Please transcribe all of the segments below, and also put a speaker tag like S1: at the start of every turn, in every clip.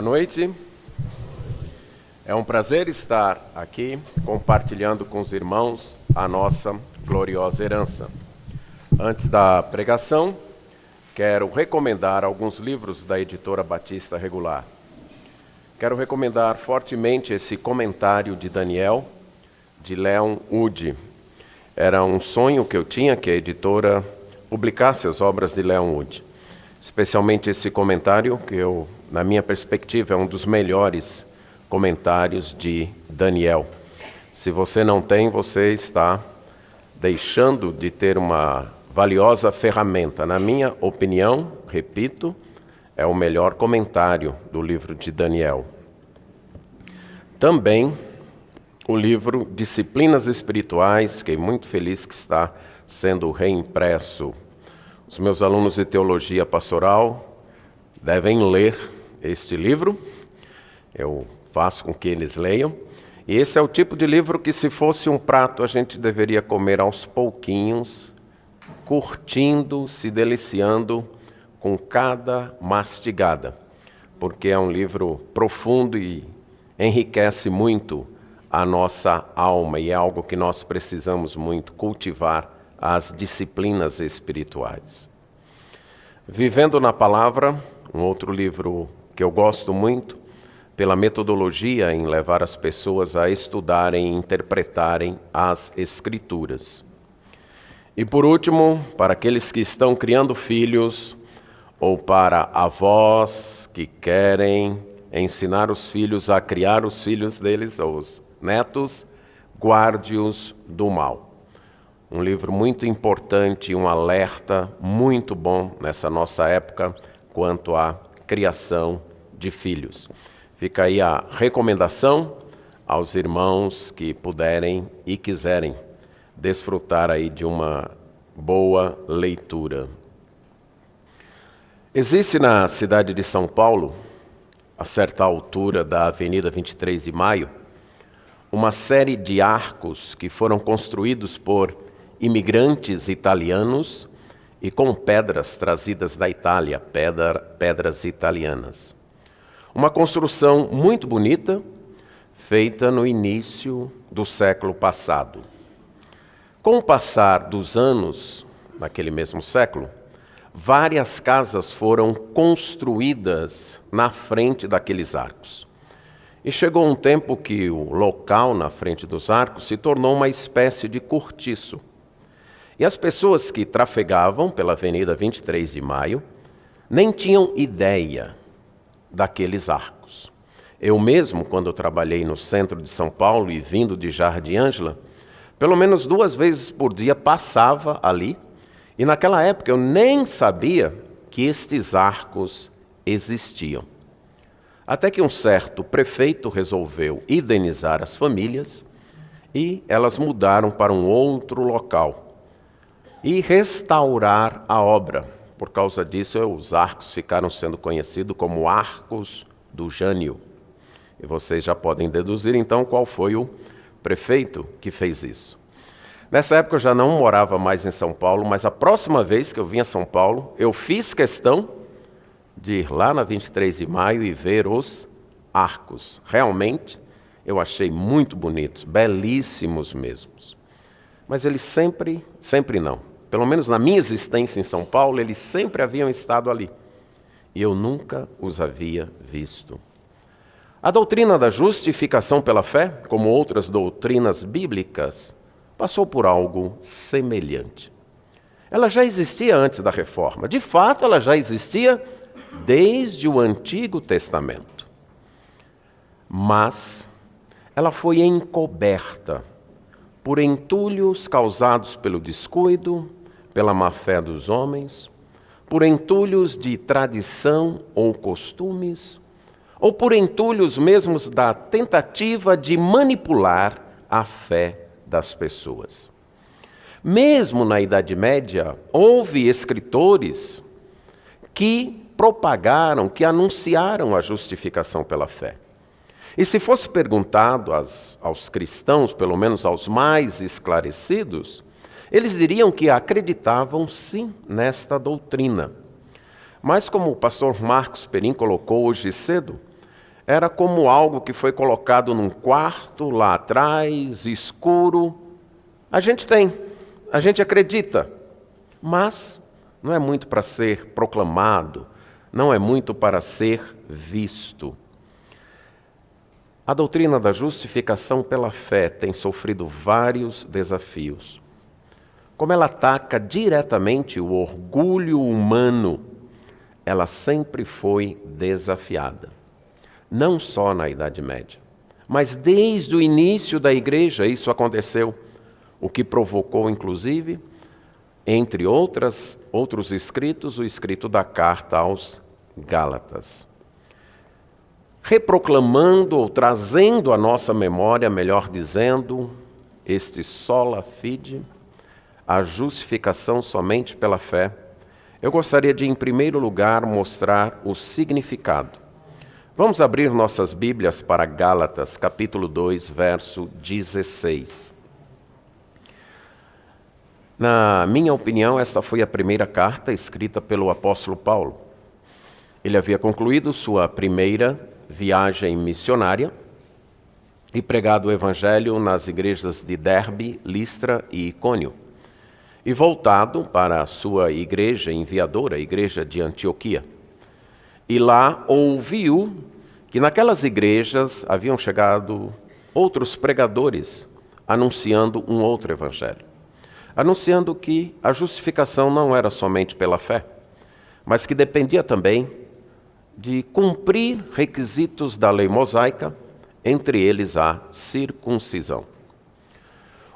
S1: Boa noite. É um prazer estar aqui compartilhando com os irmãos a nossa gloriosa herança. Antes da pregação, quero recomendar alguns livros da editora Batista Regular. Quero recomendar fortemente esse comentário de Daniel, de Leon Wood. Era um sonho que eu tinha que a editora publicasse as obras de Leon Wood. Especialmente esse comentário, que na minha perspectiva, é um dos melhores comentários de Daniel. Se você não tem, você está deixando de ter uma valiosa ferramenta. Na minha opinião, repito, é o melhor comentário do livro de Daniel. Também o livro Disciplinas Espirituais, fiquei muito feliz que está sendo reimpresso. Os meus alunos de teologia pastoral devem ler este livro. Eu faço com que eles leiam. E esse é o tipo de livro que, se fosse um prato, a gente deveria comer aos pouquinhos, curtindo, se deliciando com cada mastigada. Porque é um livro profundo e enriquece muito a nossa alma. E é algo que nós precisamos muito cultivar, as disciplinas espirituais. Vivendo na Palavra, um outro livro que eu gosto muito, pela metodologia em levar as pessoas a estudarem e interpretarem as Escrituras. E por último, para aqueles que estão criando filhos, ou para avós que querem ensinar os filhos a criar os filhos deles, ou os netos, guarde-os do mal. Um livro muito importante, um alerta muito bom nessa nossa época quanto à criação de filhos. Fica aí a recomendação aos irmãos que puderem e quiserem desfrutar aí de uma boa leitura. Existe na cidade de São Paulo, a certa altura da Avenida 23 de Maio, uma série de arcos que foram construídos por imigrantes italianos e com pedras trazidas da Itália, pedras italianas. Uma construção muito bonita, feita no início do século passado. Com o passar dos anos, naquele mesmo século, várias casas foram construídas na frente daqueles arcos. E chegou um tempo que o local na frente dos arcos se tornou uma espécie de cortiço. E as pessoas que trafegavam pela Avenida 23 de Maio nem tinham ideia daqueles arcos. Eu mesmo, quando trabalhei no centro de São Paulo e vindo de Jardim Ângela, pelo menos 2 vezes por dia passava ali, e naquela época eu nem sabia que estes arcos existiam. Até que um certo prefeito resolveu indenizar as famílias e elas mudaram para um outro local e restaurar a obra. Por causa disso, os arcos ficaram sendo conhecidos como Arcos do Jânio. E vocês já podem deduzir, então, qual foi o prefeito que fez isso. Nessa época eu já não morava mais em São Paulo, mas a próxima vez que eu vim a São Paulo, eu fiz questão de ir lá na 23 de Maio e ver os arcos. Realmente, eu achei muito bonitos, belíssimos mesmos. Mas eles sempre não. Pelo menos na minha existência em São Paulo, eles sempre haviam estado ali. E eu nunca os havia visto. A doutrina da justificação pela fé, como outras doutrinas bíblicas, passou por algo semelhante. Ela já existia antes da Reforma. De fato, ela já existia desde o Antigo Testamento. Mas ela foi encoberta por entulhos causados pelo descuido, pela má-fé dos homens, por entulhos de tradição ou costumes, ou por entulhos mesmos da tentativa de manipular a fé das pessoas. Mesmo na Idade Média, houve escritores que propagaram, que anunciaram a justificação pela fé. E se fosse perguntado aos cristãos, pelo menos aos mais esclarecidos, eles diriam que acreditavam sim nesta doutrina. Mas como o pastor Marcos Perim colocou hoje cedo, era como algo que foi colocado num quarto lá atrás, escuro. A gente acredita, mas não é muito para ser proclamado, não é muito para ser visto. A doutrina da justificação pela fé tem sofrido vários desafios. Como ela ataca diretamente o orgulho humano, ela sempre foi desafiada. Não só na Idade Média, mas desde o início da igreja isso aconteceu, o que provocou, inclusive, entre outros escritos, o escrito da carta aos Gálatas. Reproclamando ou trazendo à nossa memória, melhor dizendo, este sola fide, a justificação somente pela fé, eu gostaria de, em primeiro lugar, mostrar o significado. Vamos abrir nossas Bíblias para Gálatas, capítulo 2, verso 16. Na minha opinião, esta foi a primeira carta escrita pelo apóstolo Paulo. Ele havia concluído sua primeira viagem missionária e pregado o evangelho nas igrejas de Derbe, Listra e Icônio, e voltado para a sua igreja enviadora, a igreja de Antioquia. E lá ouviu que naquelas igrejas haviam chegado outros pregadores anunciando um outro evangelho, anunciando que a justificação não era somente pela fé, mas que dependia também de cumprir requisitos da lei mosaica, entre eles a circuncisão.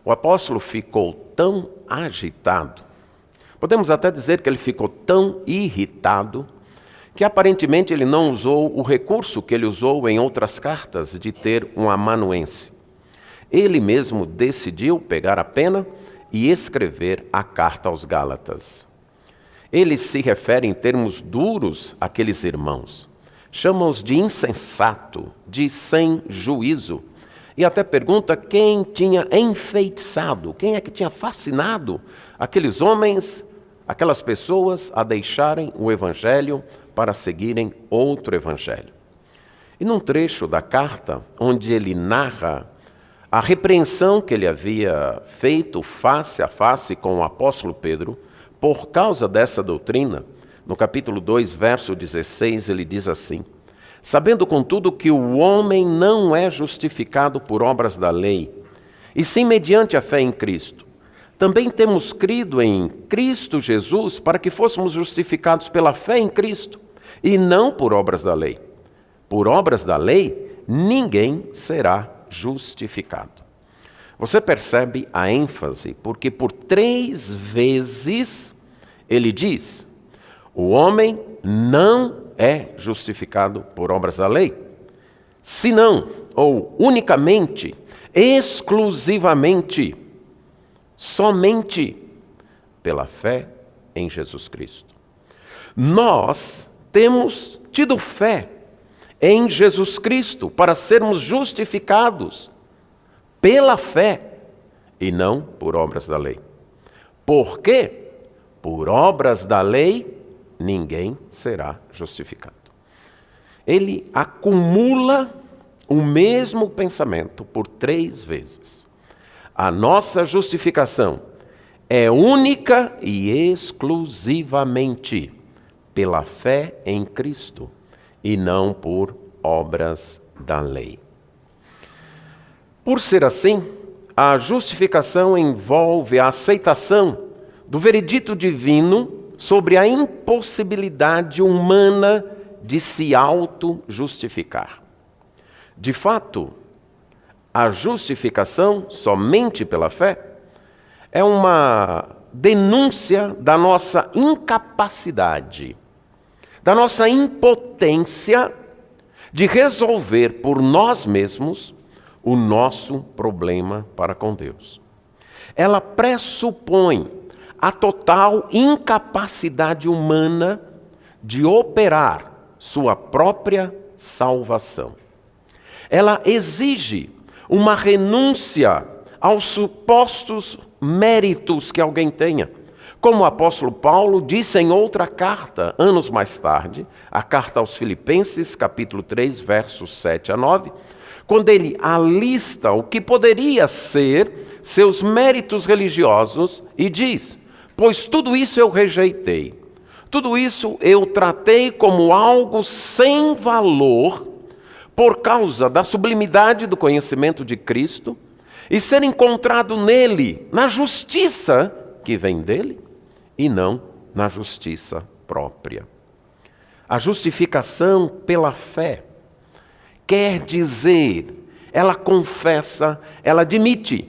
S1: O apóstolo ficou tão agitado, podemos até dizer que ele ficou tão irritado, que aparentemente ele não usou o recurso que ele usou em outras cartas de ter um amanuense. Ele mesmo decidiu pegar a pena e escrever a carta aos Gálatas. Ele se refere em termos duros àqueles irmãos. Chama-os de insensato, de sem juízo. E até pergunta quem tinha enfeitiçado, quem é que tinha fascinado aqueles homens, aquelas pessoas a deixarem o evangelho para seguirem outro evangelho. E num trecho da carta, onde ele narra a repreensão que ele havia feito face a face com o apóstolo Pedro, por causa dessa doutrina, no capítulo 2, verso 16, ele diz assim: sabendo, contudo, que o homem não é justificado por obras da lei, e sim mediante a fé em Cristo. Também temos crido em Cristo Jesus para que fôssemos justificados pela fé em Cristo, e não por obras da lei. Por obras da lei, ninguém será justificado. Você percebe a ênfase, porque por 3 vezes ele diz: o homem não é justificado por obras da lei, senão, ou unicamente, exclusivamente, somente pela fé em Jesus Cristo. Nós temos tido fé em Jesus Cristo para sermos justificados pela fé e não por obras da lei. Por quê? Por obras da lei, ninguém será justificado. Ele acumula o mesmo pensamento por 3 vezes. A nossa justificação é única e exclusivamente pela fé em Cristo e não por obras da lei. Por ser assim, a justificação envolve a aceitação do veredito divino sobre a impossibilidade humana de se auto-justificar. De fato, a justificação somente pela fé é uma denúncia da nossa incapacidade, da nossa impotência de resolver por nós mesmos o nosso problema para com Deus. Ela pressupõe a total incapacidade humana de operar sua própria salvação. Ela exige uma renúncia aos supostos méritos que alguém tenha, Como o apóstolo Paulo disse em outra carta, anos mais tarde, a carta aos Filipenses, capítulo 3, versos 7 a 9, quando ele alista o que poderia ser seus méritos religiosos e diz: pois tudo isso eu rejeitei, tudo isso eu tratei como algo sem valor por causa da sublimidade do conhecimento de Cristo e ser encontrado nele, na justiça que vem dele e não na justiça própria. A justificação pela fé quer dizer, ela confessa, ela admite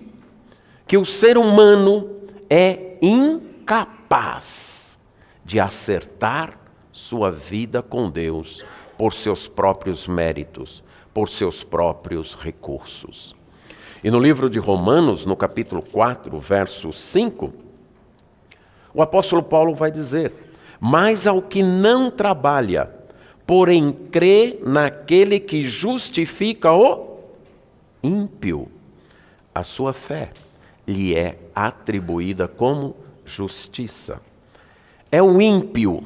S1: que o ser humano é incapaz de acertar sua vida com Deus por seus próprios méritos, por seus próprios recursos. E no livro de Romanos, no capítulo 4, verso 5, o apóstolo Paulo vai dizer: mas ao que não trabalha, porém crê naquele que justifica o ímpio, a sua fé lhe é atribuída como justiça. É o ímpio,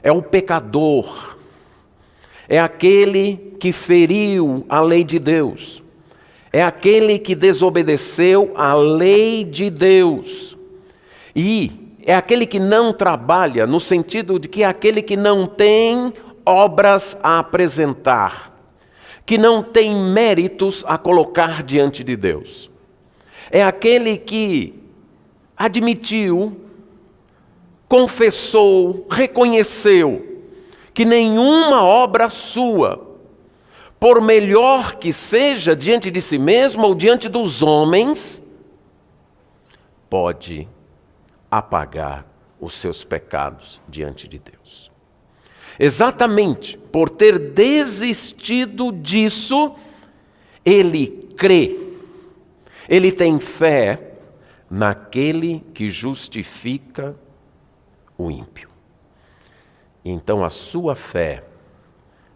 S1: é o pecador, é aquele que feriu a lei de Deus, é aquele que desobedeceu a lei de Deus, e é aquele que não trabalha, no sentido de que é aquele que não tem obras a apresentar, que não tem méritos a colocar diante de Deus. É aquele que admitiu, confessou, reconheceu que nenhuma obra sua, por melhor que seja diante de si mesmo ou diante dos homens, pode apagar os seus pecados diante de Deus. Exatamente por ter desistido disso, ele crê, ele tem fé naquele que justifica o ímpio. Então a sua fé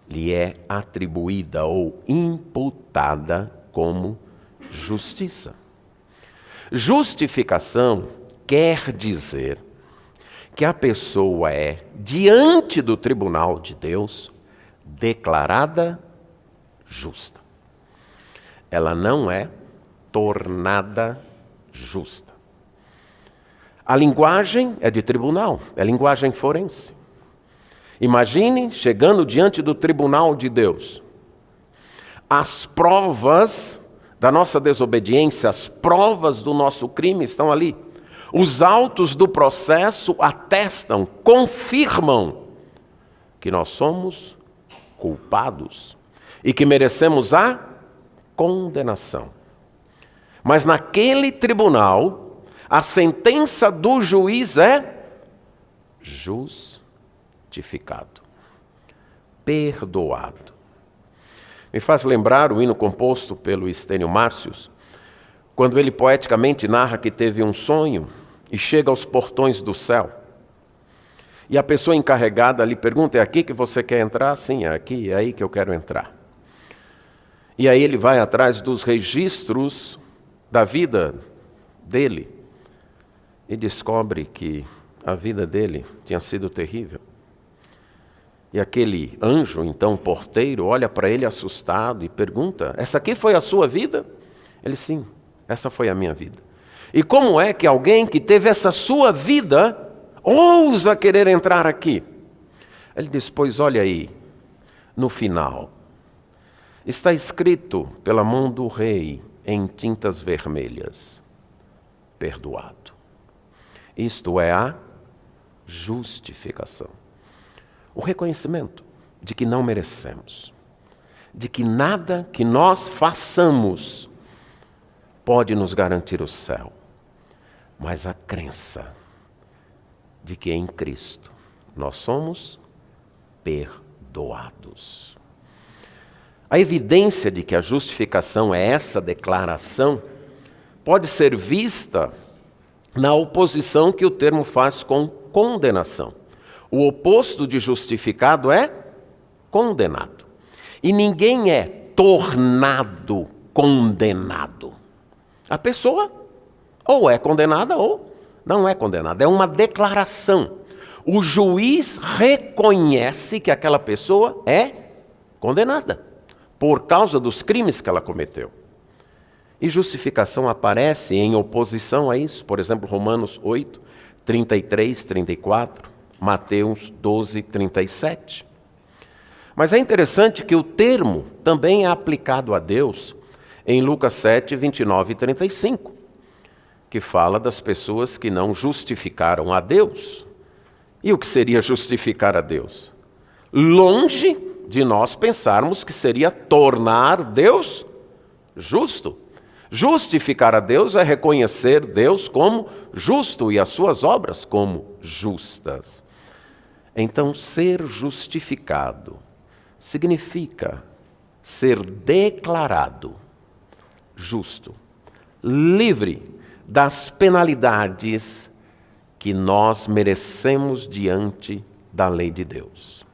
S1: lhe é atribuída ou imputada como justiça. Justificação quer dizer que a pessoa é, diante do tribunal de Deus, declarada justa. Ela não é tornada justa. A linguagem é de tribunal, é linguagem forense. Imagine chegando diante do tribunal de Deus. As provas da nossa desobediência, as provas do nosso crime estão ali. Os autos do processo atestam, confirmam que nós somos culpados e que merecemos a condenação. Mas naquele tribunal, a sentença do juiz é justificado, perdoado. Me faz lembrar o hino composto pelo Estênio Márcios, quando ele poeticamente narra que teve um sonho e chega aos portões do céu. E a pessoa encarregada lhe pergunta: é aqui que você quer entrar? Sim, é aqui, é aí que eu quero entrar. E aí ele vai atrás dos registros da vida dele e descobre que a vida dele tinha sido terrível. E aquele anjo, então porteiro, olha para ele assustado e pergunta: essa aqui foi a sua vida? Ele: sim, essa foi a minha vida. E como é que alguém que teve essa sua vida ousa querer entrar aqui? Ele diz: pois olha aí, no final, está escrito pela mão do rei em tintas vermelhas: perdoado. Isto é a justificação. O reconhecimento de que não merecemos, de que nada que nós façamos pode nos garantir o céu, mas a crença de que em Cristo nós somos perdoados. A evidência de que a justificação é essa declaração pode ser vista na oposição que o termo faz com condenação. O oposto de justificado é condenado. E ninguém é tornado condenado. A pessoa ou é condenada ou não é condenada, é uma declaração. O juiz reconhece que aquela pessoa é condenada por causa dos crimes que ela cometeu. E justificação aparece em oposição a isso. Por exemplo, Romanos 8, 33, 34, Mateus 12, 37. Mas é interessante que o termo também é aplicado a Deus em Lucas 7, 29 e 35, que fala das pessoas que não justificaram a Deus. E o que seria justificar a Deus? Longe de nós pensarmos que seria tornar Deus justo. Justificar a Deus é reconhecer Deus como justo e as suas obras como justas. Então, ser justificado significa ser declarado justo, livre das penalidades que nós merecemos diante da lei de Deus.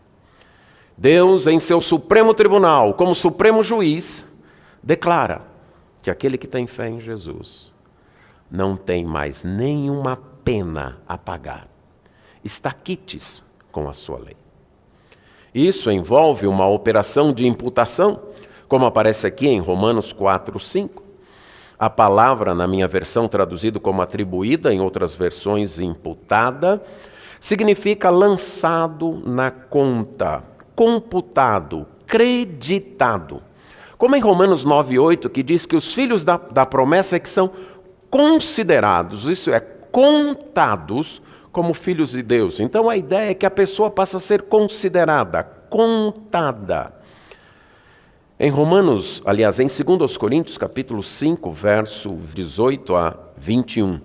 S1: Deus, em seu supremo tribunal, como supremo juiz, declara que aquele que tem fé em Jesus não tem mais nenhuma pena a pagar. Está quites com a sua lei. Isso envolve uma operação de imputação, como aparece aqui em Romanos 4, 5. A palavra, na minha versão, traduzido como atribuída, em outras versões, imputada, significa lançado na conta, computado, creditado. Como em Romanos 9, 8, que diz que os filhos da promessa é que são considerados, isso é, contados como filhos de Deus. Então a ideia é que a pessoa passa a ser considerada, contada. Em Romanos, aliás, em 2 Coríntios, capítulo 5, verso 18 a 21.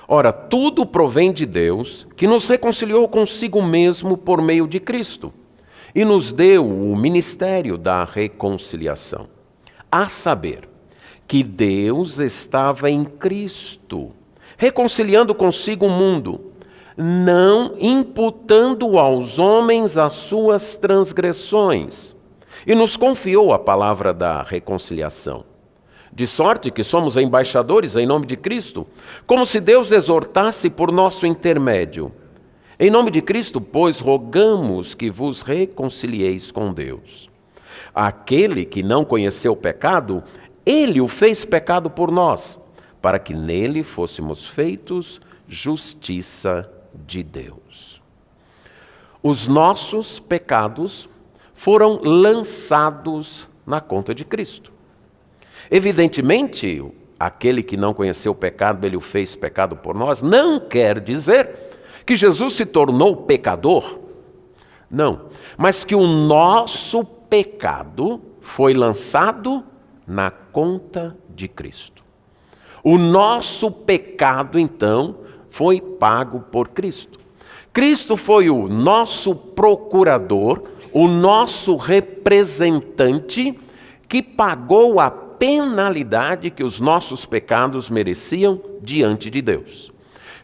S1: Ora, tudo provém de Deus, que nos reconciliou consigo mesmo por meio de Cristo, e nos deu o ministério da reconciliação. A saber, que Deus estava em Cristo, reconciliando consigo o mundo, não imputando aos homens as suas transgressões, e nos confiou a palavra da reconciliação. De sorte que somos embaixadores em nome de Cristo, como se Deus exortasse por nosso intermédio. Em nome de Cristo, pois, rogamos que vos reconcilieis com Deus. Aquele que não conheceu o pecado, ele o fez pecado por nós, para que nele fôssemos feitos justiça de Deus. Os nossos pecados foram lançados na conta de Cristo. Evidentemente, aquele que não conheceu o pecado, ele o fez pecado por nós, não quer dizer que Jesus se tornou pecador. Não, mas que o nosso pecado foi lançado na conta de Cristo. O nosso pecado, então, foi pago por Cristo. Cristo foi o nosso procurador, o nosso representante, que pagou a penalidade que os nossos pecados mereciam diante de Deus.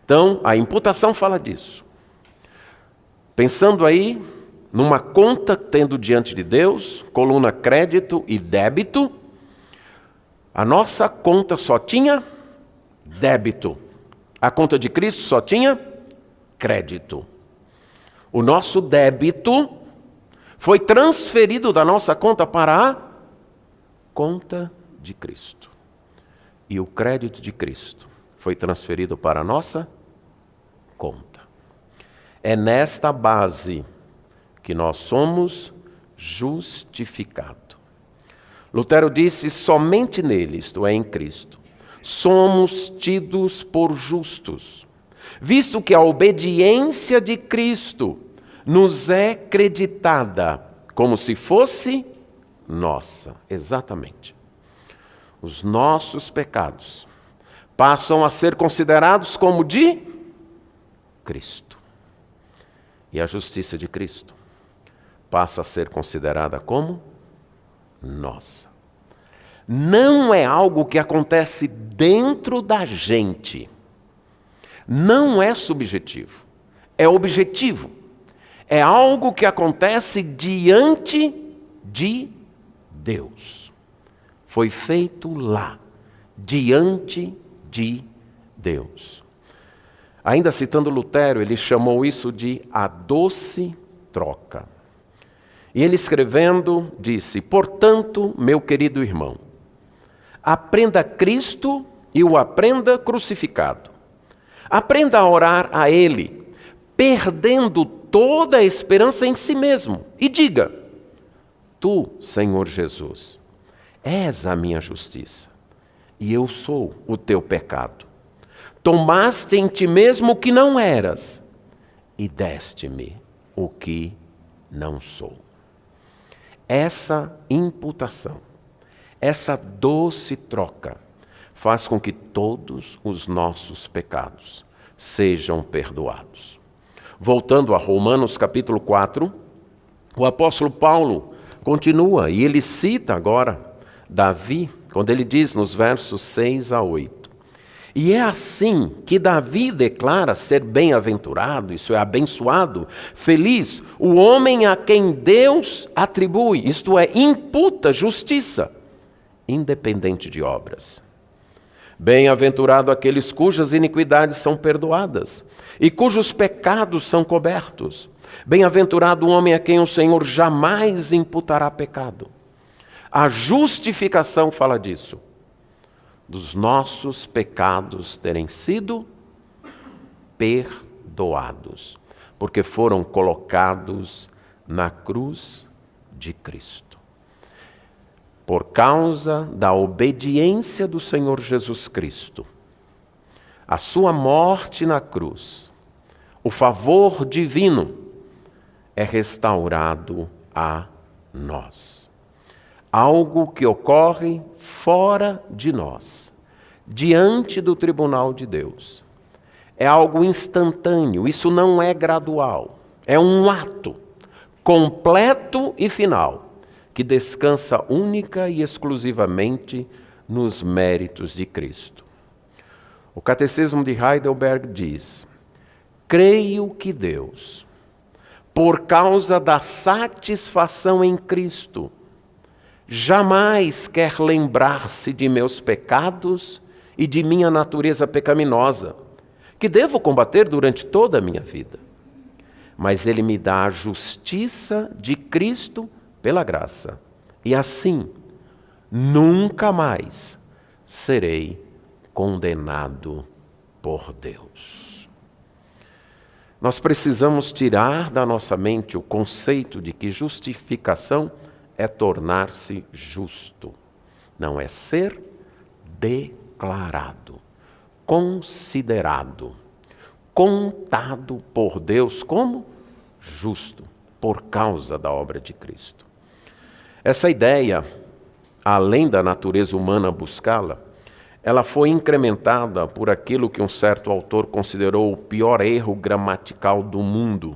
S1: Então, a imputação fala disso. Pensando aí numa conta tendo diante de Deus, coluna crédito e débito, a nossa conta só tinha débito. A conta de Cristo só tinha crédito. O nosso débito foi transferido da nossa conta para a conta de Cristo. E o crédito de Cristo foi transferido para a nossa conta. É nesta base que nós somos justificados. Lutero disse: somente nele, isto é, em Cristo, somos tidos por justos, visto que a obediência de Cristo nos é creditada como se fosse nossa. Exatamente. Os nossos pecados passam a ser considerados como de Cristo. E a justiça de Cristo passa a ser considerada como nossa. Não é algo que acontece dentro da gente. Não é subjetivo. É objetivo. É algo que acontece diante de Deus. Foi feito lá, diante de Deus. Ainda citando Lutero, ele chamou isso de a doce troca. E ele escrevendo, disse: portanto, meu querido irmão, aprenda Cristo e o aprenda crucificado. Aprenda a orar a Ele, perdendo toda a esperança em si mesmo. E diga: tu, Senhor Jesus, és a minha justiça, e eu sou o teu pecado. Tomaste em ti mesmo o que não eras, e deste-me o que não sou. Essa imputação, essa doce troca, faz com que todos os nossos pecados sejam perdoados. Voltando a Romanos capítulo 4, o apóstolo Paulo continua, e ele cita agora Davi, quando ele diz nos versos 6 a 8. E é assim que Davi declara ser bem-aventurado, isso é, abençoado, feliz, o homem a quem Deus atribui, isto é, imputa justiça, independente de obras. Bem-aventurado aqueles cujas iniquidades são perdoadas e cujos pecados são cobertos. Bem-aventurado o homem a quem o Senhor jamais imputará pecado. A justificação fala disso, dos nossos pecados terem sido perdoados, porque foram colocados na cruz de Cristo. Por causa da obediência do Senhor Jesus Cristo, a sua morte na cruz, o favor divino é restaurado a nós. Algo que ocorre fora de nós, diante do tribunal de Deus. É algo instantâneo, isso não é gradual. É um ato completo e final, que descansa única e exclusivamente nos méritos de Cristo. O Catecismo de Heidelberg diz: creio que Deus, por causa da satisfação em Cristo, jamais quer lembrar-se de meus pecados e de minha natureza pecaminosa, que devo combater durante toda a minha vida. Mas Ele me dá a justiça de Cristo pela graça, e assim nunca mais serei condenado por Deus. Nós precisamos tirar da nossa mente o conceito de que justificação é tornar-se justo. Não, é ser declarado, considerado, contado por Deus como justo, por causa da obra de Cristo. Essa ideia, além da natureza humana buscá-la, ela foi incrementada por aquilo que um certo autor considerou o pior erro gramatical do mundo.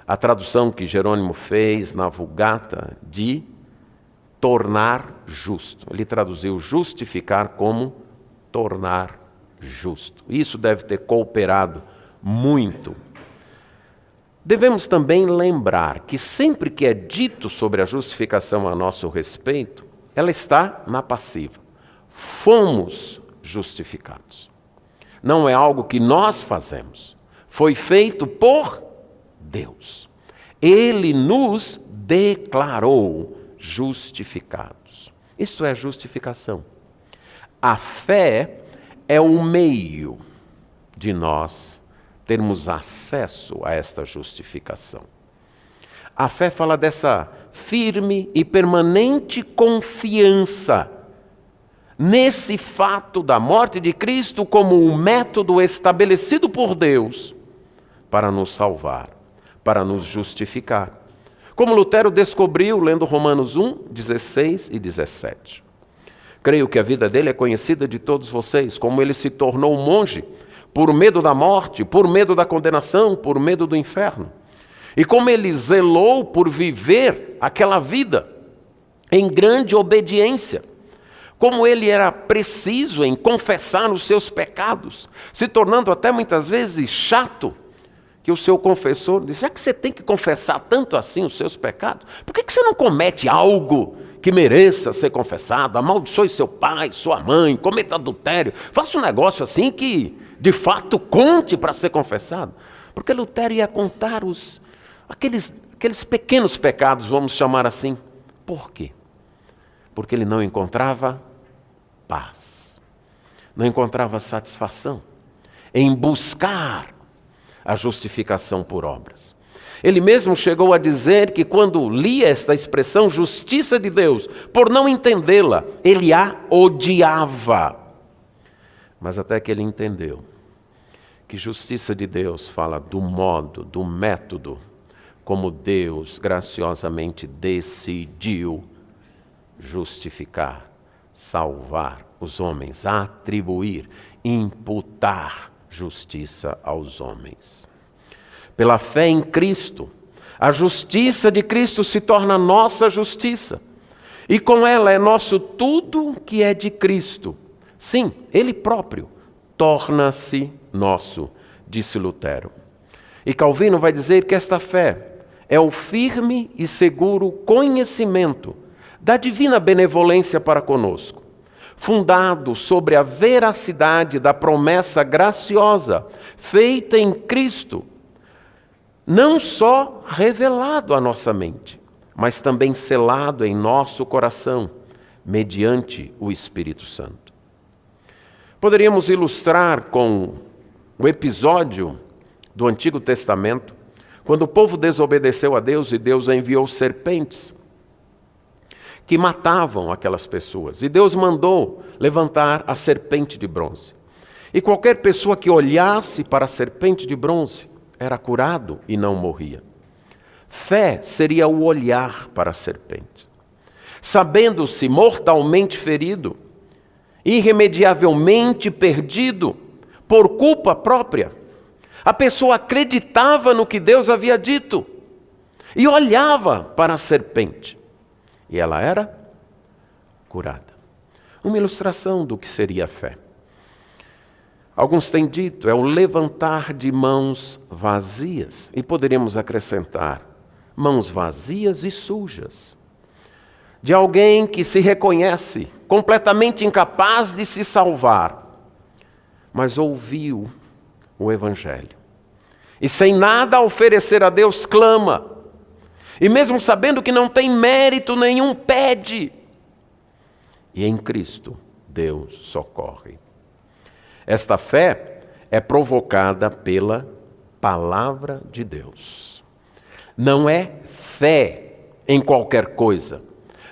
S1: A tradução que Jerônimo fez na Vulgata de tornar justo. Ele traduziu justificar como tornar justo. Isso deve ter cooperado muito. Devemos também lembrar que sempre que é dito sobre a justificação a nosso respeito, ela está na passiva. Fomos justificados. Não é algo que nós fazemos. Foi feito por Deus. Ele nos declarou justificados. Isto é justificação. A fé é o meio de nós termos acesso a esta justificação. A fé fala dessa firme e permanente confiança nesse fato da morte de Cristo como um método estabelecido por Deus para nos salvar, para nos justificar. Como Lutero descobriu lendo Romanos 1, 16 e 17. Creio que a vida dele é conhecida de todos vocês, como ele se tornou monge por medo da morte, por medo da condenação, por medo do inferno. E como ele zelou por viver aquela vida em grande obediência. Como ele era preciso em confessar os seus pecados, se tornando até muitas vezes chato, que o seu confessor disse: já que você tem que confessar tanto assim os seus pecados, por que você não comete algo que mereça ser confessado? Amaldiçoe seu pai, sua mãe, cometa adultério, faça um negócio assim que de fato conte para ser confessado. Porque Lutero ia contar aqueles pequenos pecados, vamos chamar assim. Por quê? Porque ele não encontrava paz, não encontrava satisfação em buscar a justificação por obras. Ele mesmo chegou a dizer que quando lia esta expressão, justiça de Deus, por não entendê-la, ele a odiava. Mas até que ele entendeu que justiça de Deus fala do modo, do método, como Deus graciosamente decidiu justificar, salvar os homens, atribuir, imputar justiça aos homens. Pela fé em Cristo, a justiça de Cristo se torna nossa justiça. E com ela é nosso tudo que é de Cristo. Sim, Ele próprio torna-se nosso, disse Lutero. E Calvino vai dizer que esta fé é o firme e seguro conhecimento da divina benevolência para conosco, fundado sobre a veracidade da promessa graciosa feita em Cristo, não só revelado à nossa mente, mas também selado em nosso coração, mediante o Espírito Santo. Poderíamos ilustrar com o episódio do Antigo Testamento, quando o povo desobedeceu a Deus e Deus enviou serpentes que matavam aquelas pessoas. E Deus mandou levantar a serpente de bronze. E qualquer pessoa que olhasse para a serpente de bronze era curado e não morria. Fé seria o olhar para a serpente. Sabendo-se mortalmente ferido, irremediavelmente perdido, por culpa própria, a pessoa acreditava no que Deus havia dito e olhava para a serpente. E ela era curada. Uma ilustração do que seria a fé. Alguns têm dito, é o levantar de mãos vazias. E poderíamos acrescentar, mãos vazias e sujas. De alguém que se reconhece completamente incapaz de se salvar, mas ouviu o Evangelho. E sem nada a oferecer a Deus, clama. E mesmo sabendo que não tem mérito nenhum, pede. E em Cristo, Deus socorre. Esta fé é provocada pela palavra de Deus. Não é fé em qualquer coisa.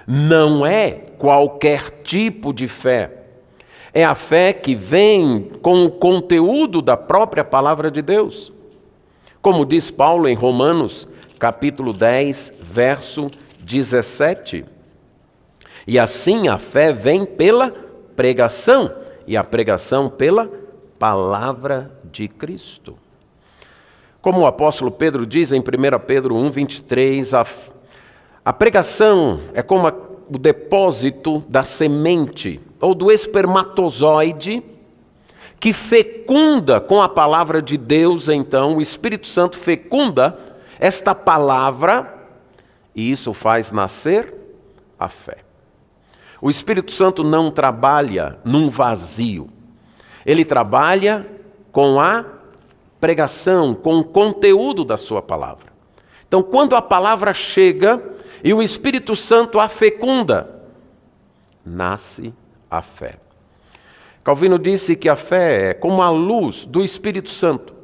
S1: Não é qualquer tipo de fé. É a fé que vem com o conteúdo da própria palavra de Deus. Como diz Paulo em Romanos, capítulo 10, verso 17. E assim a fé vem pela pregação, e a pregação pela palavra de Cristo. Como o apóstolo Pedro diz em 1 Pedro 1, 23, a pregação é como o depósito da semente, ou do espermatozoide, que fecunda com a palavra de Deus. Então o Espírito Santo fecunda esta palavra, e isso faz nascer a fé. O Espírito Santo não trabalha num vazio. Ele trabalha com a pregação, com o conteúdo da sua palavra. Então, quando a palavra chega e o Espírito Santo a fecunda, nasce a fé. Calvino disse que a fé é como a luz do Espírito Santo,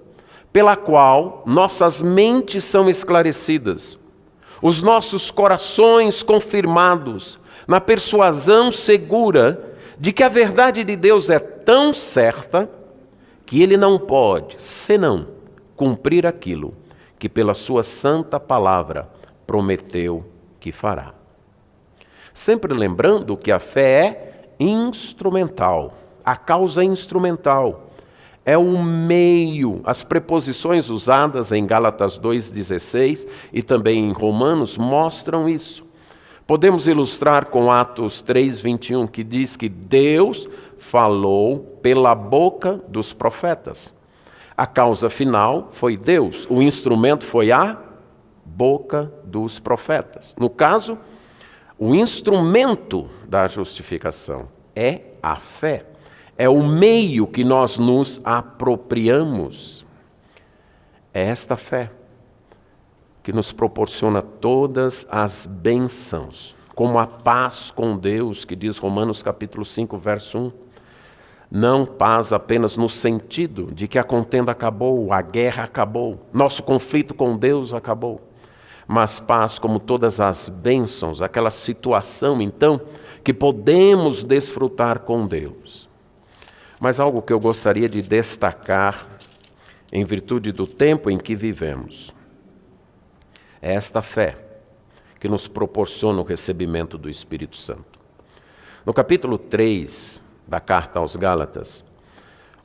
S1: pela qual nossas mentes são esclarecidas, os nossos corações confirmados na persuasão segura de que a verdade de Deus é tão certa que Ele não pode, senão, cumprir aquilo que pela sua santa palavra prometeu que fará. Sempre lembrando que a fé é instrumental, a causa é instrumental. É o meio, as preposições usadas em Gálatas 2,16 e também em Romanos mostram isso. Podemos ilustrar com Atos 3,21, que diz que Deus falou pela boca dos profetas. A causa final foi Deus, o instrumento foi a boca dos profetas. No caso, o instrumento da justificação é a fé. é o meio que nós nos apropriamos. É esta fé que nos proporciona todas as bênçãos, como a paz com Deus, que diz Romanos capítulo 5, verso 1. Não paz apenas no sentido de que a contenda acabou, a guerra acabou, nosso conflito com Deus acabou, mas paz como todas as bênçãos, aquela situação, então, que podemos desfrutar com Deus. Mas algo que eu gostaria de destacar, em virtude do tempo em que vivemos, é esta fé que nos proporciona o recebimento do Espírito Santo. No capítulo 3 da carta aos Gálatas,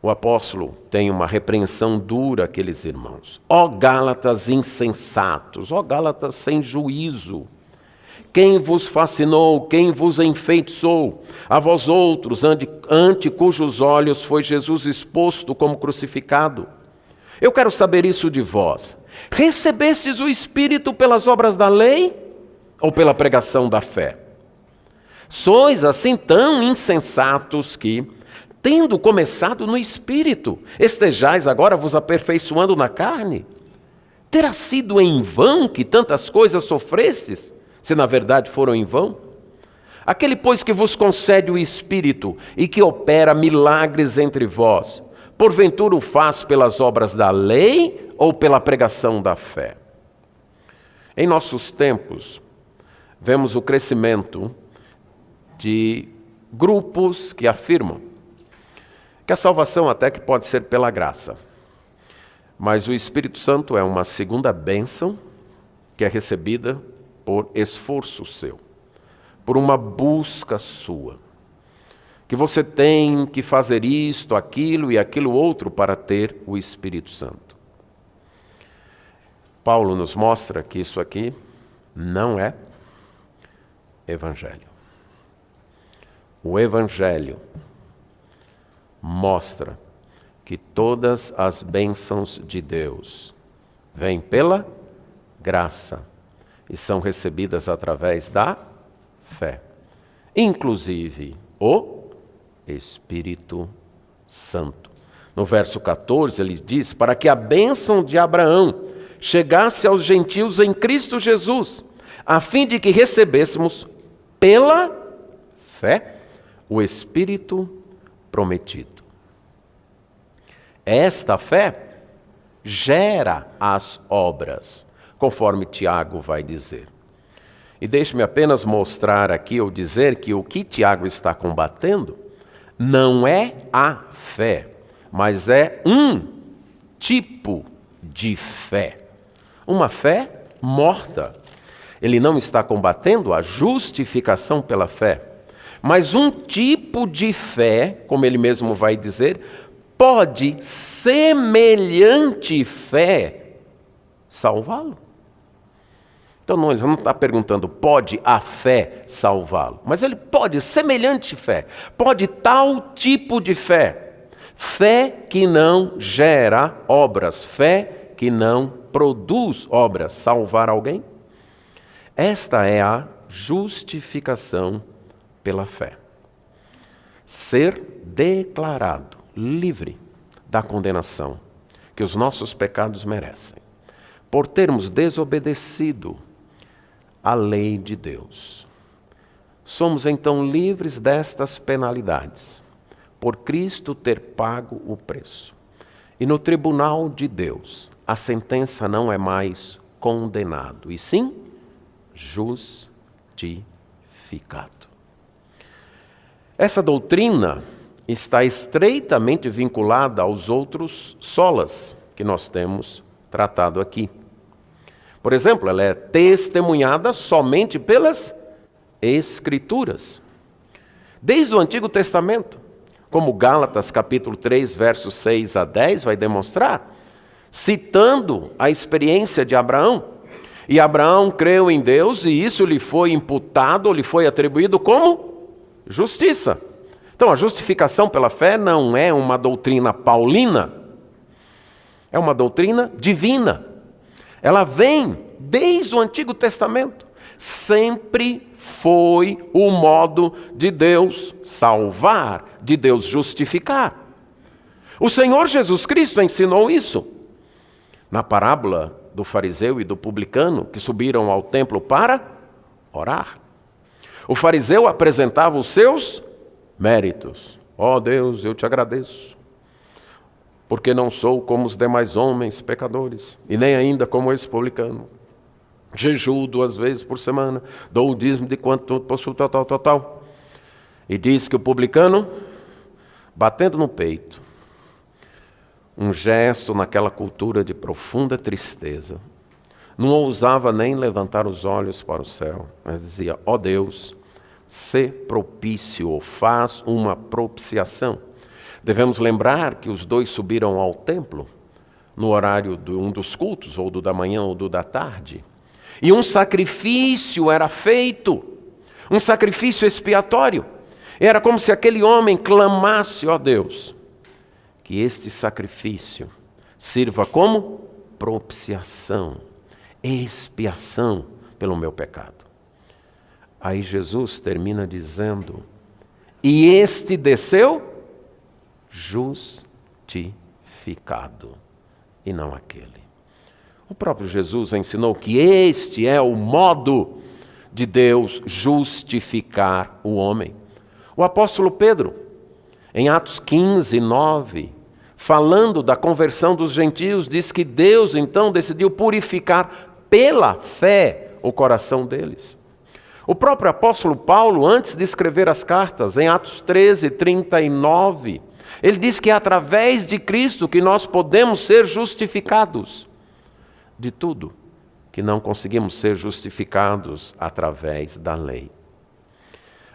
S1: o apóstolo tem uma repreensão dura àqueles irmãos. Ó Gálatas insensatos, ó Gálatas sem juízo, quem vos fascinou, quem vos enfeitiçou? A vós outros, ante cujos olhos foi Jesus exposto como crucificado. Eu quero saber isso de vós. Recebestes o Espírito pelas obras da lei ou pela pregação da fé? Sois assim tão insensatos que, tendo começado no Espírito, estejais agora vos aperfeiçoando na carne? Terá sido em vão que tantas coisas sofrestes, se na verdade foram em vão? Aquele, pois, que vos concede o Espírito e que opera milagres entre vós, porventura o faz pelas obras da lei ou pela pregação da fé? Em nossos tempos, vemos o crescimento de grupos que afirmam que a salvação até que pode ser pela graça, mas o Espírito Santo é uma segunda bênção que é recebida por esforço seu, por uma busca sua, que você tem que fazer isto, aquilo e aquilo outro para ter o Espírito Santo. Paulo nos mostra que isso aqui não é Evangelho. O Evangelho mostra que todas as bênçãos de Deus vêm pela graça e são recebidas através da fé, inclusive o Espírito Santo. No verso 14 ele diz: para que a bênção de Abraão chegasse aos gentios em Cristo Jesus, a fim de que recebêssemos pela fé o Espírito prometido. Esta fé gera as obras, conforme Tiago vai dizer. E deixe-me apenas mostrar aqui ou dizer que o que Tiago está combatendo não é a fé, mas é um tipo de fé. Uma fé morta. Ele não está combatendo a justificação pela fé, mas um tipo de fé, como ele mesmo vai dizer, pode semelhante fé salvá-lo. Então ele não está perguntando, pode a fé salvá-lo? Mas ele pode, semelhante fé, pode tal tipo de fé. Fé que não gera obras, fé que não produz obras, salvar alguém. Esta é a justificação pela fé. Ser declarado livre da condenação que os nossos pecados merecem, por termos desobedecido a lei de Deus. Somos então livres destas penalidades, por Cristo ter pago o preço. E no tribunal de Deus, a sentença não é mais condenado, e sim justificado. Essa doutrina está estreitamente vinculada aos outros solas que nós temos tratado aqui. Por exemplo, ela é testemunhada somente pelas Escrituras. Desde o Antigo Testamento, como Gálatas capítulo 3, versos 6 a 10 vai demonstrar, citando a experiência de Abraão. E Abraão creu em Deus e isso lhe foi imputado, ou lhe foi atribuído como justiça. Então a justificação pela fé não é uma doutrina paulina, é uma doutrina divina. Ela vem desde o Antigo Testamento, sempre foi o modo de Deus salvar, de Deus justificar. O Senhor Jesus Cristo ensinou isso na parábola do fariseu e do publicano que subiram ao templo para orar. O fariseu apresentava os seus méritos. Ó Deus, eu te agradeço, porque não sou como os demais homens pecadores, e nem ainda como esse publicano. Jejuo 2 vezes por semana, dou o dízimo de quanto possuo, tal. E diz que o publicano, batendo no peito, um gesto naquela cultura de profunda tristeza, não ousava nem levantar os olhos para o céu, mas dizia: ó Deus, sê propício, ou faz uma propiciação. Devemos lembrar que os dois subiram ao templo no horário de um dos cultos, ou do da manhã ou do da tarde. E um sacrifício era feito, um sacrifício expiatório. Era como se aquele homem clamasse: ó Deus, que este sacrifício sirva como propiciação, expiação pelo meu pecado. Aí Jesus termina dizendo: e este desceu justificado, e não aquele. O próprio Jesus ensinou que este é o modo de Deus justificar o homem. O apóstolo Pedro, em Atos 15, 9, falando da conversão dos gentios, diz que Deus então decidiu purificar pela fé o coração deles. O próprio apóstolo Paulo, antes de escrever as cartas, em Atos 13, 39, ele diz que é através de Cristo que nós podemos ser justificados de tudo que não conseguimos ser justificados através da lei.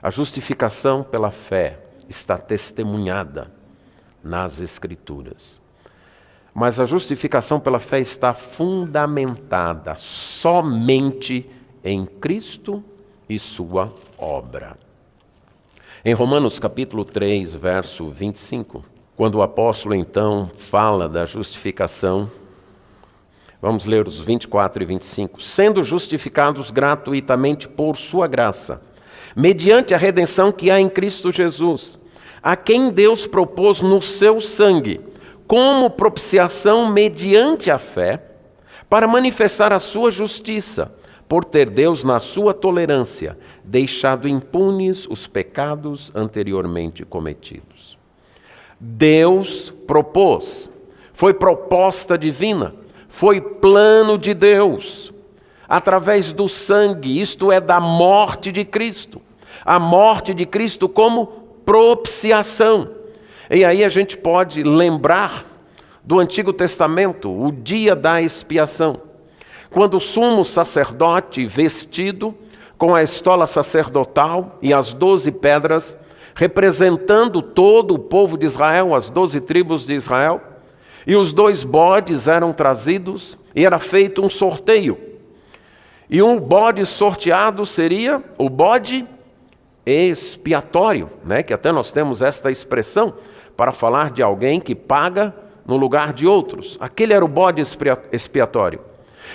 S1: A justificação pela fé está testemunhada nas Escrituras. Mas a justificação pela fé está fundamentada somente em Cristo e sua obra. Em Romanos capítulo 3, verso 25, quando o apóstolo então fala da justificação, vamos ler os 24 e 25. Sendo justificados gratuitamente por sua graça, mediante a redenção que há em Cristo Jesus, a quem Deus propôs no seu sangue, como propiciação mediante a fé, para manifestar a sua justiça, por ter Deus, na sua tolerância, deixado impunes os pecados anteriormente cometidos. Deus propôs, foi proposta divina, foi plano de Deus, através do sangue, isto é, da morte de Cristo. A morte de Cristo como propiciação. E aí a gente pode lembrar do Antigo Testamento, o dia da expiação, quando o sumo sacerdote, vestido com a estola sacerdotal e as 12 pedras, representando todo o povo de Israel, as 12 tribos de Israel, e os 2 bodes eram trazidos e era feito um sorteio. E um bode sorteado seria o bode expiatório, né? Que até nós temos esta expressão para falar de alguém que paga no lugar de outros. Aquele era o bode expiatório.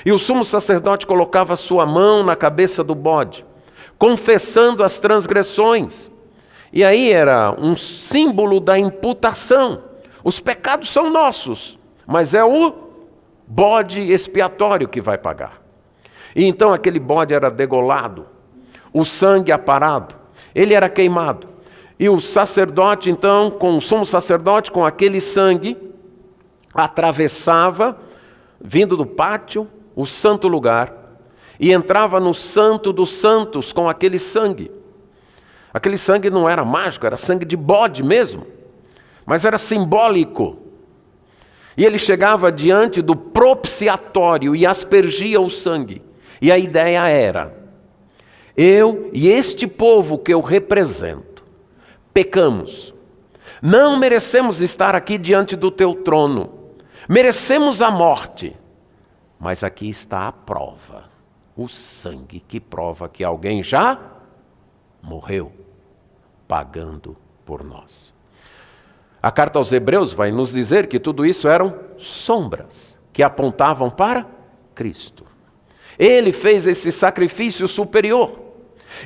S1: E o sumo sacerdote colocava sua mão na cabeça do bode, confessando as transgressões. E aí era um símbolo da imputação. Os pecados são nossos, mas é o bode expiatório que vai pagar. E então aquele bode era degolado, o sangue aparado, ele era queimado. E o sacerdote, então, com o sumo sacerdote, com aquele sangue, atravessava, vindo do pátio, o santo lugar, e entrava no santo dos santos com aquele sangue. Aquele sangue não era mágico, era sangue de bode mesmo, mas era simbólico. E ele chegava diante do propiciatório e aspergia o sangue. E a ideia era: eu e este povo que eu represento, pecamos, não merecemos estar aqui diante do teu trono, merecemos a morte, mas aqui está a prova, o sangue que prova que alguém já morreu, pagando por nós. A carta aos Hebreus vai nos dizer que tudo isso eram sombras que apontavam para Cristo. Ele fez esse sacrifício superior.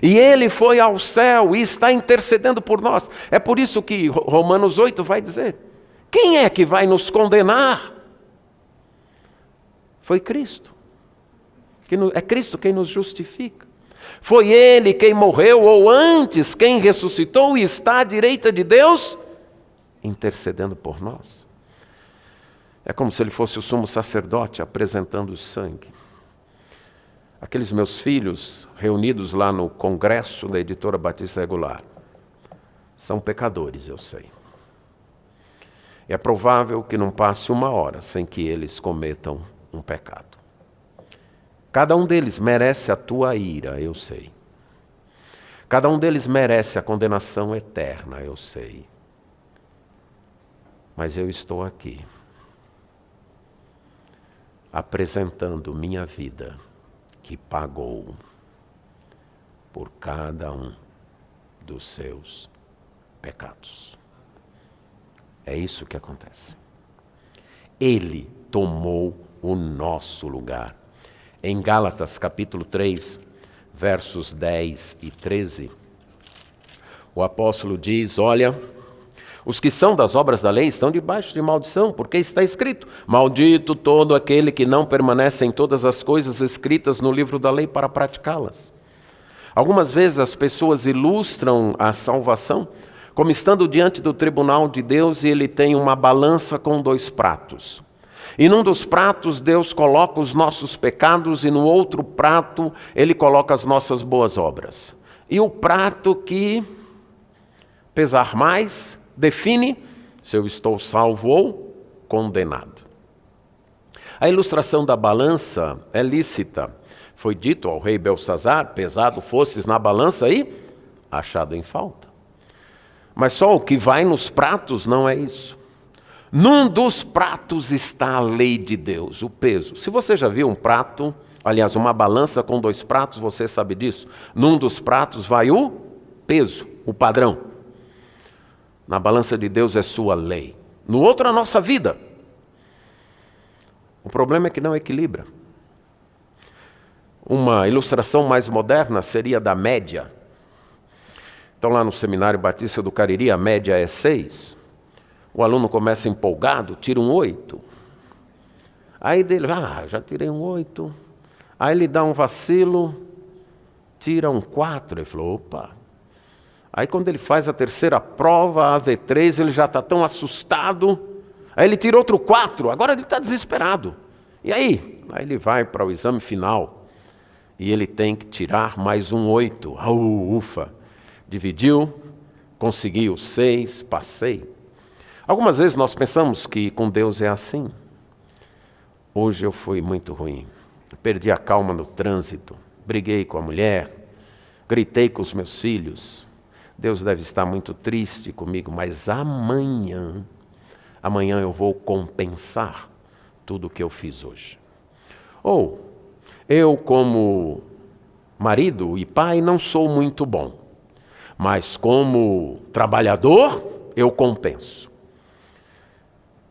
S1: E Ele foi ao céu e está intercedendo por nós. É por isso que Romanos 8 vai dizer: quem é que vai nos condenar? Foi Cristo. É Cristo quem nos justifica. Foi Ele quem morreu, ou antes, quem ressuscitou e está à direita de Deus, intercedendo por nós. É como se Ele fosse o sumo sacerdote apresentando o sangue. Aqueles meus filhos reunidos lá no congresso da Editora Batista Regular são pecadores, eu sei. É provável que não passe uma hora sem que eles cometam um pecado. Cada um deles merece a tua ira, eu sei. Cada um deles merece a condenação eterna, eu sei. Mas eu estou aqui, apresentando minha vida, que pagou por cada um dos seus pecados. É isso que acontece. Ele tomou o nosso lugar. Em Gálatas capítulo 3, versos 10 e 13, o apóstolo diz: olha, os que são das obras da lei estão debaixo de maldição, porque está escrito: maldito todo aquele que não permanece em todas as coisas escritas no livro da lei para praticá-las. Algumas vezes as pessoas ilustram a salvação como estando diante do tribunal de Deus e ele tem uma balança com 2 pratos. E num dos pratos Deus coloca os nossos pecados e no outro prato Ele coloca as nossas boas obras. E o prato que pesar mais define se eu estou salvo ou condenado. A ilustração da balança é lícita. Foi dito ao rei Belsazar: pesado fosses na balança e achado em falta. Mas só o que vai nos pratos não é isso. Num dos pratos está a lei de Deus, o peso. Se você já viu um prato, aliás, uma balança com 2 pratos, você sabe disso. Num dos pratos vai o peso, o padrão. Na balança de Deus é sua lei. No outro, a nossa vida. O problema é que não equilibra. Uma ilustração mais moderna seria da média. Então, lá no Seminário Batista do Cariri, a média é 6. O aluno começa empolgado, tira um 8. Aí dele, já tirei um 8. Aí ele dá um vacilo, tira um 4. Ele falou, opa. Aí quando ele faz a terceira prova, a V3, ele já está tão assustado. Aí ele tira outro 4, agora ele está desesperado. E aí? Aí ele vai para o exame final. E ele tem que tirar mais um 8. Ufa. Dividiu, conseguiu 6, passei. Algumas vezes nós pensamos que com Deus é assim. Hoje eu fui muito ruim. Perdi a calma no trânsito. Briguei com a mulher. Gritei com os meus filhos. Deus deve estar muito triste comigo, mas amanhã eu vou compensar tudo o que eu fiz hoje. Ou, eu como marido e pai não sou muito bom, mas como trabalhador eu compenso.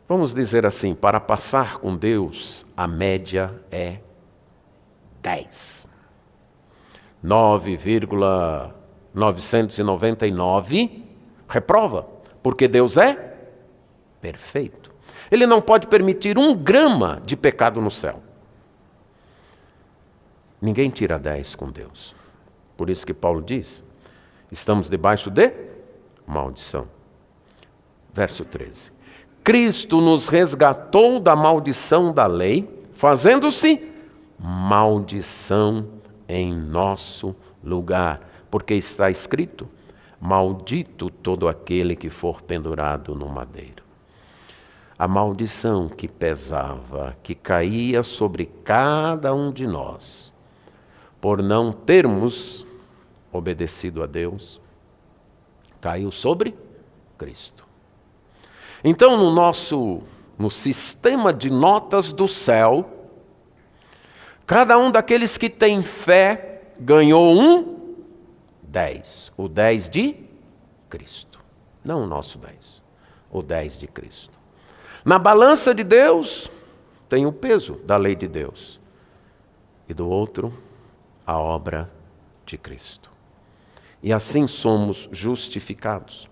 S1: Vamos dizer assim, para passar com Deus, a média é 10. 9,999 reprova, porque Deus é perfeito. Ele não pode permitir 1 grama de pecado no céu. Ninguém tira 10 com Deus. Por isso que Paulo diz, estamos debaixo de maldição. Verso 13. Cristo nos resgatou da maldição da lei, fazendo-se maldição em nosso lugar. Porque está escrito, maldito todo aquele que for pendurado no madeiro. A maldição que pesava, que caía sobre cada um de nós, por não termos obedecido a Deus, caiu sobre Cristo. Então, no sistema de notas do céu, cada um daqueles que tem fé ganhou um 10. O 10 de Cristo. Não o nosso 10. O 10 de Cristo. Na balança de Deus, tem o peso da lei de Deus. E do outro, a obra de Cristo. e assim somos justificados.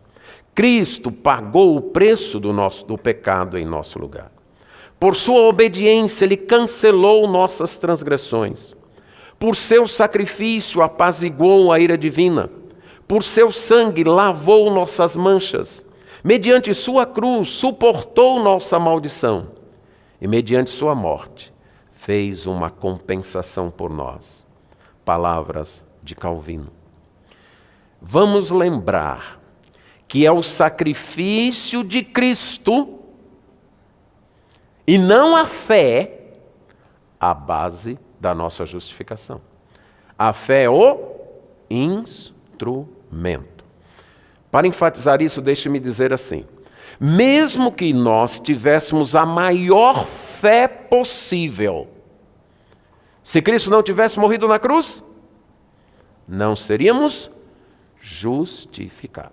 S1: Cristo pagou o preço do pecado em nosso lugar. Por sua obediência, Ele cancelou nossas transgressões. Por seu sacrifício, apaziguou a ira divina. Por seu sangue, lavou nossas manchas. Mediante sua cruz, suportou nossa maldição. E mediante sua morte, fez uma compensação por nós. Palavras de Calvino. Vamos lembrar que é o sacrifício de Cristo e não a fé a base da nossa justificação. A fé é o instrumento. Para enfatizar isso, deixe-me dizer assim: mesmo que nós tivéssemos a maior fé possível, se Cristo não tivesse morrido na cruz, não seríamos justificados.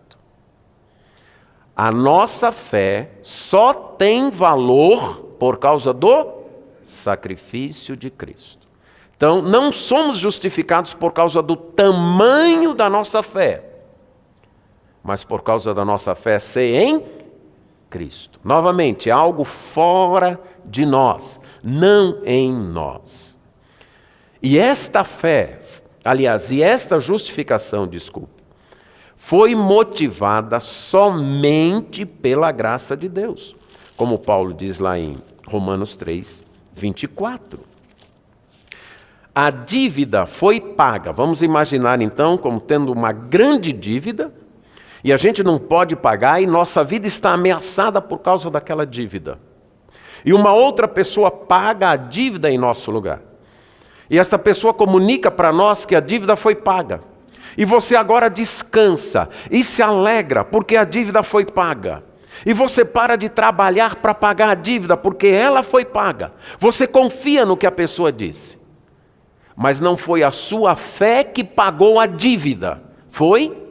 S1: A nossa fé só tem valor por causa do sacrifício de Cristo. Então, não somos justificados por causa do tamanho da nossa fé, mas por causa da nossa fé ser em Cristo. Novamente, é algo fora de nós, não em nós. E esta fé, aliás, e esta justificação, foi motivada somente pela graça de Deus. Como Paulo diz lá em Romanos 3, 24. A dívida foi paga. Vamos imaginar então como tendo uma grande dívida, e a gente não pode pagar, e nossa vida está ameaçada por causa daquela dívida. E uma outra pessoa paga a dívida em nosso lugar. E esta pessoa comunica para nós que a dívida foi paga. E você agora descansa e se alegra porque a dívida foi paga. E você para de trabalhar para pagar a dívida porque ela foi paga. Você confia no que a pessoa disse. Mas não foi a sua fé que pagou a dívida. Foi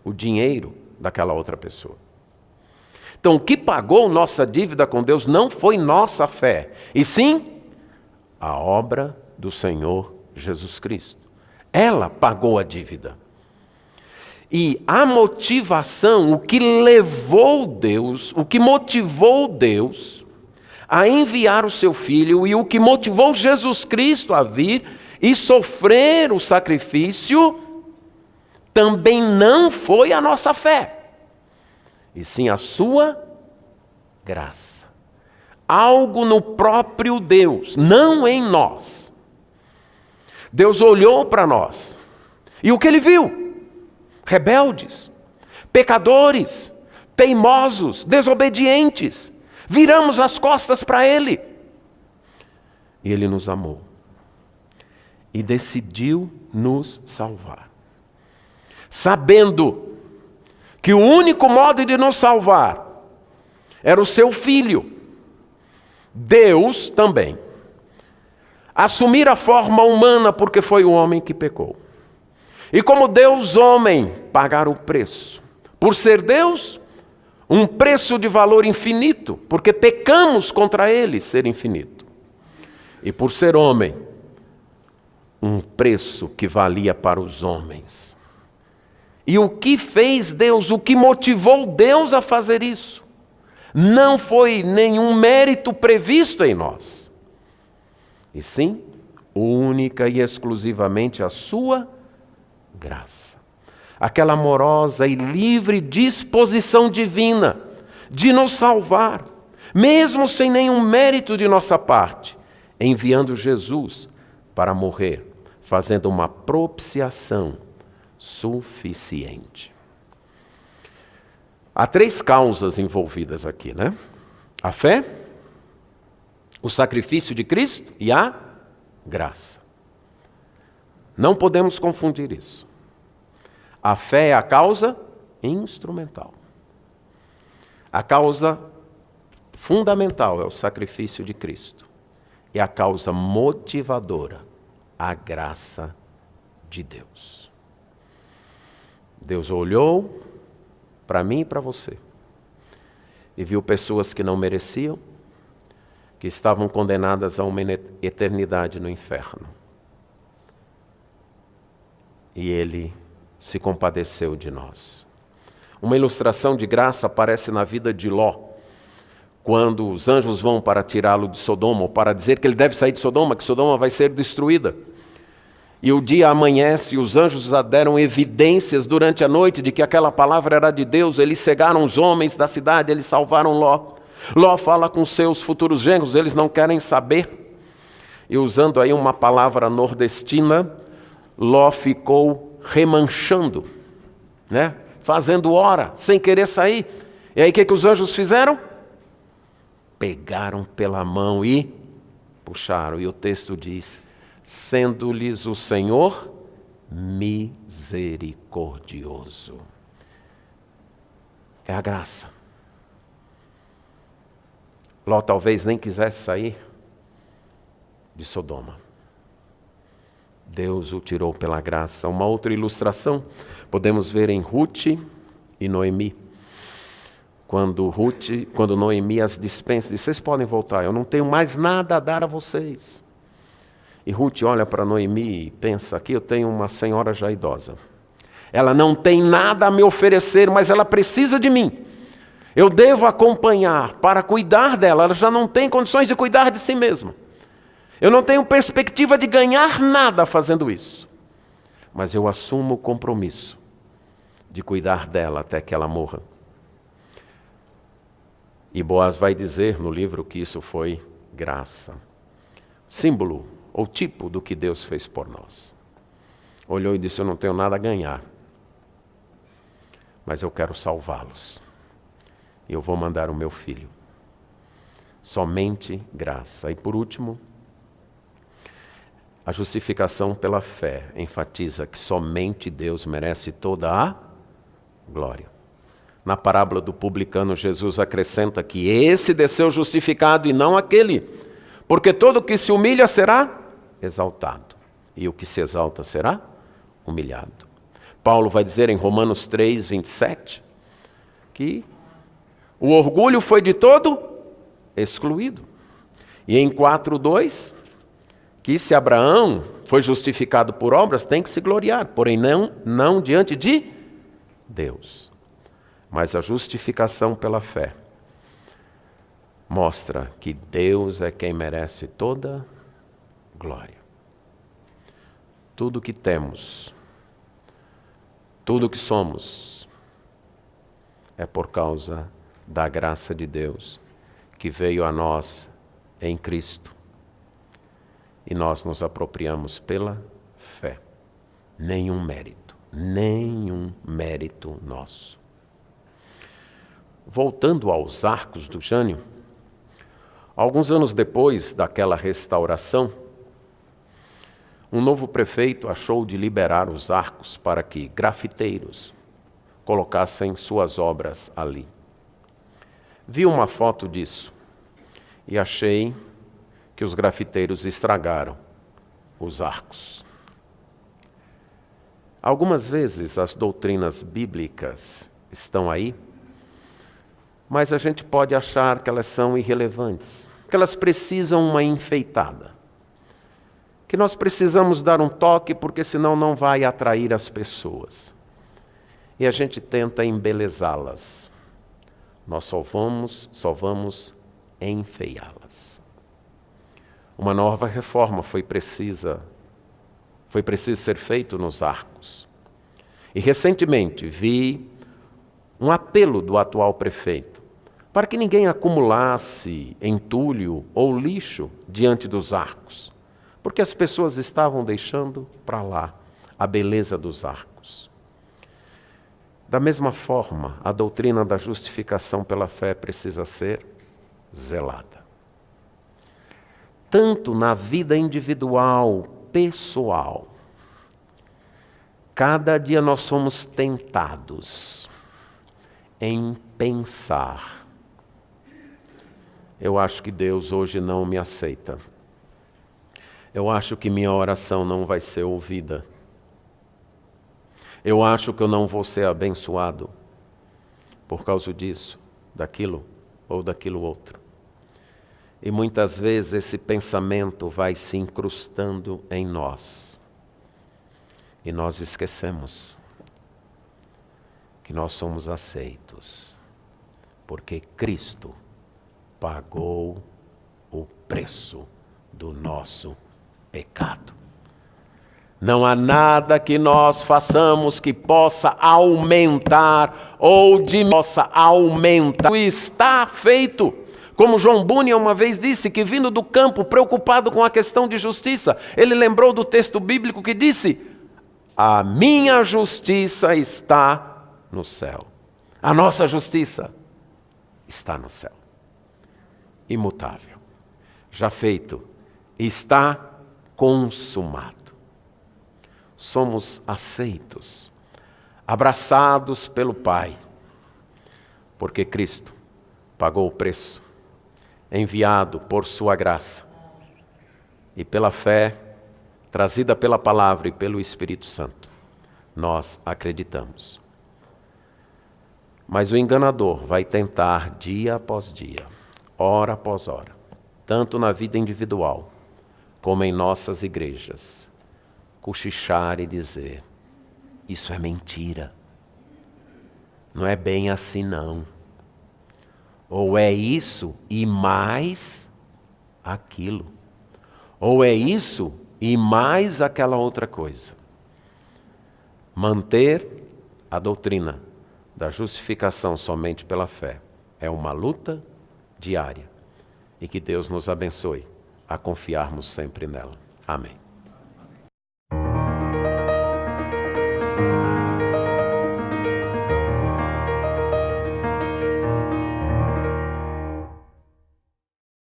S1: o dinheiro daquela outra pessoa. Então o que pagou nossa dívida com Deus não foi nossa fé, e sim a obra do Senhor Jesus Cristo. Ela pagou a dívida. E a motivação, o que levou Deus, o que motivou Deus a enviar o seu Filho e o que motivou Jesus Cristo a vir e sofrer o sacrifício, também não foi a nossa fé, e sim a sua graça. Algo no próprio Deus, não em nós. Deus olhou para nós, e o que Ele viu? Rebeldes, pecadores, teimosos, desobedientes. Viramos as costas para Ele. E Ele nos amou. E decidiu nos salvar. Sabendo que o único modo de nos salvar era o seu Filho. Deus também assumir a forma humana porque foi o homem que pecou. E como Deus homem, pagar o preço. Por ser Deus, um preço de valor infinito, porque pecamos contra Ele ser infinito. E por ser homem, um preço que valia para os homens. E o que fez Deus, o que motivou Deus a fazer isso? Não foi nenhum mérito previsto em nós, e sim, única e exclusivamente a sua graça. Aquela amorosa e livre disposição divina de nos salvar, mesmo sem nenhum mérito de nossa parte, enviando Jesus para morrer, fazendo uma propiciação suficiente. Há 3 causas envolvidas aqui, né? A fé, o sacrifício de Cristo e a graça. Não podemos confundir isso. A fé é a causa instrumental. A causa fundamental é o sacrifício de Cristo. E a causa motivadora, a graça de Deus. Deus olhou para mim e para você e viu pessoas que não mereciam, que estavam condenadas a uma eternidade no inferno. E Ele se compadeceu de nós. Uma ilustração de graça aparece na vida de Ló, quando os anjos vão para tirá-lo de Sodoma, ou para dizer que ele deve sair de Sodoma, que Sodoma vai ser destruída. E o dia amanhece, e os anjos já deram evidências durante a noite de que aquela palavra era de Deus. Eles cegaram os homens da cidade, eles salvaram Ló. Ló fala com seus futuros genros, eles não querem saber. E usando aí uma palavra nordestina, Ló ficou remanchando, né? Fazendo hora, sem querer sair. E aí o que os anjos fizeram? Pegaram pela mão e puxaram. E o texto diz: sendo-lhes o Senhor misericordioso. É a graça. Ló talvez nem quisesse sair de Sodoma. Deus o tirou pela graça. Uma outra ilustração podemos ver em Ruth e Noemi. Quando Noemi as dispensa, diz: vocês podem voltar, eu não tenho mais nada a dar a vocês. E Ruth olha para Noemi e pensa: aqui eu tenho uma senhora já idosa. Ela não tem nada a me oferecer, mas ela precisa de mim. Eu devo acompanhar para cuidar dela. Ela já não tem condições de cuidar de si mesma. Eu não tenho perspectiva de ganhar nada fazendo isso. Mas eu assumo o compromisso de cuidar dela até que ela morra. E Boaz vai dizer no livro que isso foi graça. Símbolo ou tipo do que Deus fez por nós. Olhou e disse: eu não tenho nada a ganhar, mas eu quero salvá-los. E eu vou mandar o meu filho. Somente graça. E por último, a justificação pela fé enfatiza que somente Deus merece toda a glória. Na parábola do publicano, Jesus acrescenta que esse desceu justificado e não aquele, porque todo o que se humilha será exaltado, e o que se exalta será humilhado. Paulo vai dizer em Romanos 3, 27, que o orgulho foi de todo excluído. E em 4:2, que se Abraão foi justificado por obras, tem que se gloriar, porém não diante de Deus. Mas a justificação pela fé mostra que Deus é quem merece toda glória. Tudo que temos, tudo que somos, é por causa da graça de Deus que veio a nós em Cristo. E nós nos apropriamos pela fé. Nenhum mérito nosso. Voltando aos arcos do Jânio, alguns anos depois daquela restauração, um novo prefeito achou de liberar os arcos para que grafiteiros colocassem suas obras ali. Vi uma foto disso e achei que os grafiteiros estragaram os arcos. Algumas vezes as doutrinas bíblicas estão aí, mas a gente pode achar que elas são irrelevantes, que elas precisam uma enfeitada, que nós precisamos dar um toque porque senão não vai atrair as pessoas. E a gente tenta embelezá-las. Nós só vamos enfeiá-las. Uma nova reforma foi preciso ser feito nos arcos. E recentemente vi um apelo do atual prefeito para que ninguém acumulasse entulho ou lixo diante dos arcos, porque as pessoas estavam deixando para lá a beleza dos arcos. Da mesma forma, a doutrina da justificação pela fé precisa ser zelada. Tanto na vida individual, pessoal, cada dia nós somos tentados em pensar: eu acho que Deus hoje não me aceita. Eu acho que minha oração não vai ser ouvida. Eu acho que eu não vou ser abençoado por causa disso, daquilo ou daquilo outro. E muitas vezes esse pensamento vai se incrustando em nós. E nós esquecemos que nós somos aceitos, porque Cristo pagou o preço do nosso pecado. Não há nada que nós façamos que possa aumentar ou possa aumentar. Está feito. Como João Bunyan uma vez disse, que vindo do campo, preocupado com a questão de justiça, ele lembrou do texto bíblico que disse: a minha justiça está no céu. A nossa justiça está no céu. Imutável. Já feito. Está consumado. Somos aceitos, abraçados pelo Pai, porque Cristo pagou o preço, enviado por sua graça e pela fé, trazida pela palavra e pelo Espírito Santo, nós acreditamos. Mas o enganador vai tentar dia após dia, hora após hora, tanto na vida individual como em nossas igrejas, cochichar e dizer: isso é mentira, não é bem assim não, ou é isso e mais aquilo, ou é isso e mais aquela outra coisa. Manter a doutrina da justificação somente pela fé é uma luta diária, e que Deus nos abençoe a confiarmos sempre nela. Amém.